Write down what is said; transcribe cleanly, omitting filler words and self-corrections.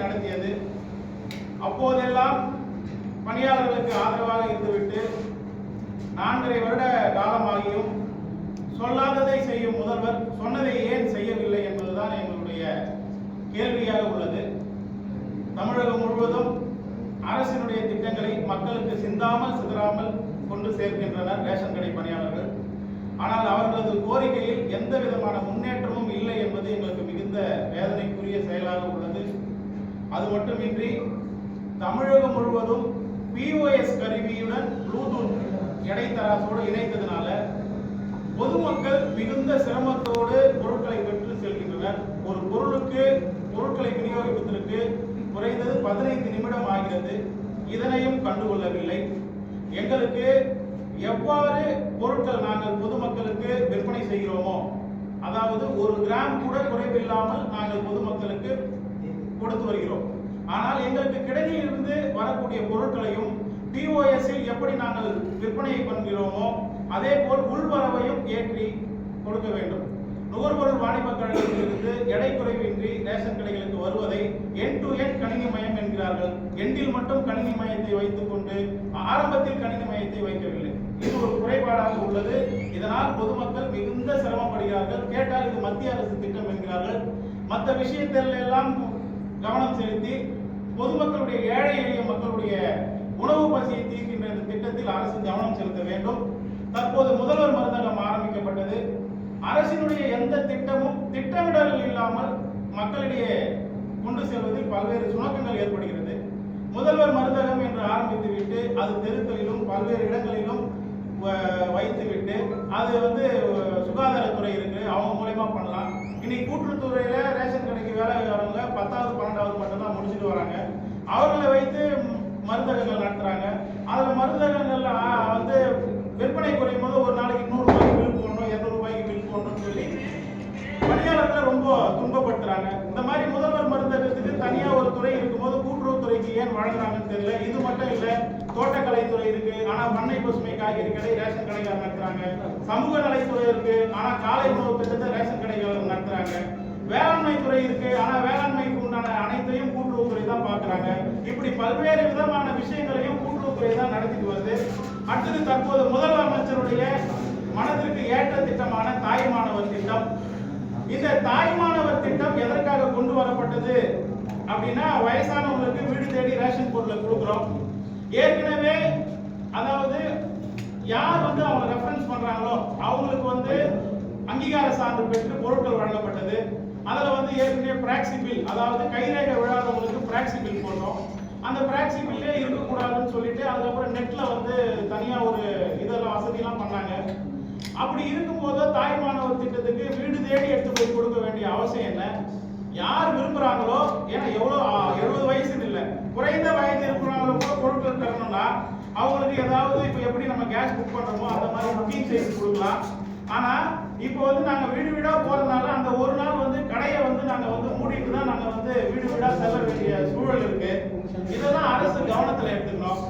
நடத்தியது. அப்போதெல்லாம் பணியாளர்களுக்கு ஆதரவாக இருந்துவிட்டு 4.5 வருட காலமாகியும் சொல்லாததை செய்யும் முதல்வர் சொன்னதை ஏன் செய்யவில்லை என்பதுதான் எங்களுடைய கேள்வியாக உள்ளது. தமிழகம் முழுவதும் அரசினுடைய திட்டங்களை மக்களுக்கு சிந்தாமல் சிதறாமல் கொண்டு சேர்க்கின்றனர் ரேஷன் கடை பணியாளர்கள். ஆனால் அவர்களது கோரிக்கையில் எந்த விதமான முன்னேற்றமும் இல்லை என்பது எங்களுக்கு மிகுந்த வேதனைக்குரிய செயலாக உள்ளது. அது மட்டுமின்றி தமிழகம் முழுவதும் POS கருவியுடன் ப்ளூடூத் இடைத்தரகத்தோடு இணைத்ததுனால பொதுமக்கள் மிகுந்த சிரமத்தோடு பொருட்களை பெற்று செல்கின்றனர். ஒரு பொருளுக்கு பொருட்களை விநியோகிப்பதற்கு குறைந்தது 15 நிமிடம் ஆகிறது. இதனையும் கண்டுகொள்ளவில்லை. எங்களுக்கு எவ்வாறு பொருட்கள் நாங்கள் பொதுமக்களுக்கு விற்பனை செய்கிறோமோ, அதாவது 1 கிராம் கூட குறைவில்லாமல் நாங்கள் பொதுமக்களுக்கு கொடுத்து வருகிறோம். ஆனால் எங்களுக்கு கிடையில் இருந்து வரக்கூடிய பொருட்களையும் POS-இல் எப்படி நாங்கள் விற்பனையை பண்ணுகிறோமோ அதே போல் உள்வரவையும் ஏற்றி கொடுக்க வேண்டும். நுகர்பொருள் வாணிப கழகத்திலிருந்து எடை குறைவின்றி ரேஷன் கடைகளுக்கு வருவதை எண்ட் டு எண்ட் கணினி மயம் என்கிறார்கள். எண்டில் மட்டும் கணினி மயத்தை வைத்துக் கொண்டு ஆரம்பத்தில் கணினி மயத்தை வைக்கவில்லை. இது ஒரு குறைபாடாக உள்ளது. இதனால் பொதுமக்கள் மிகுந்த சிரமப்படுகிறார்கள். கேட்டால் இது மத்திய அரசு திட்டம் என்கிறார்கள். மற்ற விஷயத்தில் எல்லாம் கவனம் செலுத்தி பொதுமக்களுடைய ஏழை எளிய மக்களுடைய உணவு பசியை தீர்க்கின்ற இந்த திட்டத்தில் அரசு கவனம் செலுத்த வேண்டும். தற்போது முதல்வர் மருந்தகம் ஆரம்பிக்கப்பட்டது. அரசினுடைய எந்த திட்டமும் திட்டமிடல் இல்லாமல் மக்களிடையே கொண்டு செல்வதில் பல்வேறு சுணக்கங்கள் ஏற்படுகிறது. முதல்வர் மருந்தகம் என்று ஆரம்பித்துவிட்டு அது தெருக்களிலும் பல்வேறு இடங்களிலும் வைத்துவிட்டு அது சுகாதாரத்துறை இருக்கு, அவங்க மூலமா பண்ணலாம். இன்னைக்கு கூட்டுறவுத்துறையில ரேஷன் கடைக்கு வேலை வரவங்க 10வது 12வது மட்டும் தான் முடிச்சுட்டு வராங்க. அவர்களை வைத்து மருந்தகங்கள் நடத்துறாங்க. அதுல மருந்தகங்கள்ல விற்பனை குறையும் போது ஒரு நாளைக்கு 100 ரூபாய்க்கு பில் போடணும், 200 ரூபாய்க்கு பில் போடணும்னு சொல்லி பணியாளர்களை ரொம்ப துன்பப்படுத்துறாங்க. இந்த மாதிரி முதல்வர் மருந்தகத்துக்கு தனியா ஒரு துறை இருக்கும்போது கூட்டுறவுத்துறைக்கு ஏன் வழங்குறாங்கன்னு தெரியல. இது மட்டும் இல்ல, தோட்டக்கலைத்துறை இருக்கு, ஆனா பண்ணை பசுமை காய்கறி கடை ரேஷன் கடைகள் நடத்துறாங்க. சமூக நலத்துறை இருக்கு, ஆனா காலை உணவு திட்டத்தை ரேஷன் கடைகள் நடத்துறாங்க. வேளாண்மை துறை இருக்கு, ஆனா வேளாண்மைக்கு உண்டான அனைத்தையும் கூட்டுறவுத்துறை தான் பாக்குறாங்க. இப்படி பல்வேறு விதமான விஷயங்களையும் கூட்டுறவுத்துறை தான் நடத்திட்டு வருது. அடுத்தது தற்போது முதலமைச்சருடைய மனதிற்கு ஏற்ற திட்டமான தாய்மானவர் திட்டம். இந்த தாய்மானவர் திட்டம் எதற்காக கொண்டு வரப்பட்டது அப்படின்னா, வயசானவங்களுக்கு வீடு தேடி ரேஷன் பொருளை கொடுக்குறோம். ஏற்கனவே அதாவது யார் அவங்க ரெஃபரன்ஸ் பண்றாங்களோ அவங்களுக்கு அங்கீகார சான்று பெற்று பொருட்கள் வழங்கப்பட்டது. அதுல ஏற்கனவே பிராக்சி பில், அதாவது கைரேகை விழாதவங்களுக்கு பிராக்சி பில் போட்டோம். அந்த பிராக்சி பில்லே இருக்கக்கூடாதுன்னு சொல்லிட்டு அதுக்கப்புறம் நெட்ல தனியா ஒரு இதெல்லாம் வசதியெல்லாம் பண்ணாங்க. அப்படி இருக்கும்போது தாய்மானவர் திட்டத்துக்கு வீடு தேடி எடுத்து போய் கொடுக்க வேண்டிய அவசியம் என்ன? யார் விரும்புறாங்களோ, ஏன்னா எவ்வளவு 70 வயசுன்னு இல்லை, குறைந்த வயது இருக்கிறவங்க பொருட்கள் தரணும்னா அவங்களுக்கு ஏதாவது இப்ப எப்படி நம்ம கேஸ் புக் பண்றோமோ அந்த மாதிரி புக்கிங் செய்து கொடுக்கலாம். ஆனா இப்போ நாங்க வீடு வீடா போறதுனால அந்த ஒரு நாள் கடையை நாங்க மூடிட்டு தான் நாங்க வீடு வீடா செல்ல வேண்டிய சூழல் இருக்கு. இதெல்லாம் அரசு கவனத்துல எடுத்துக்கணும்.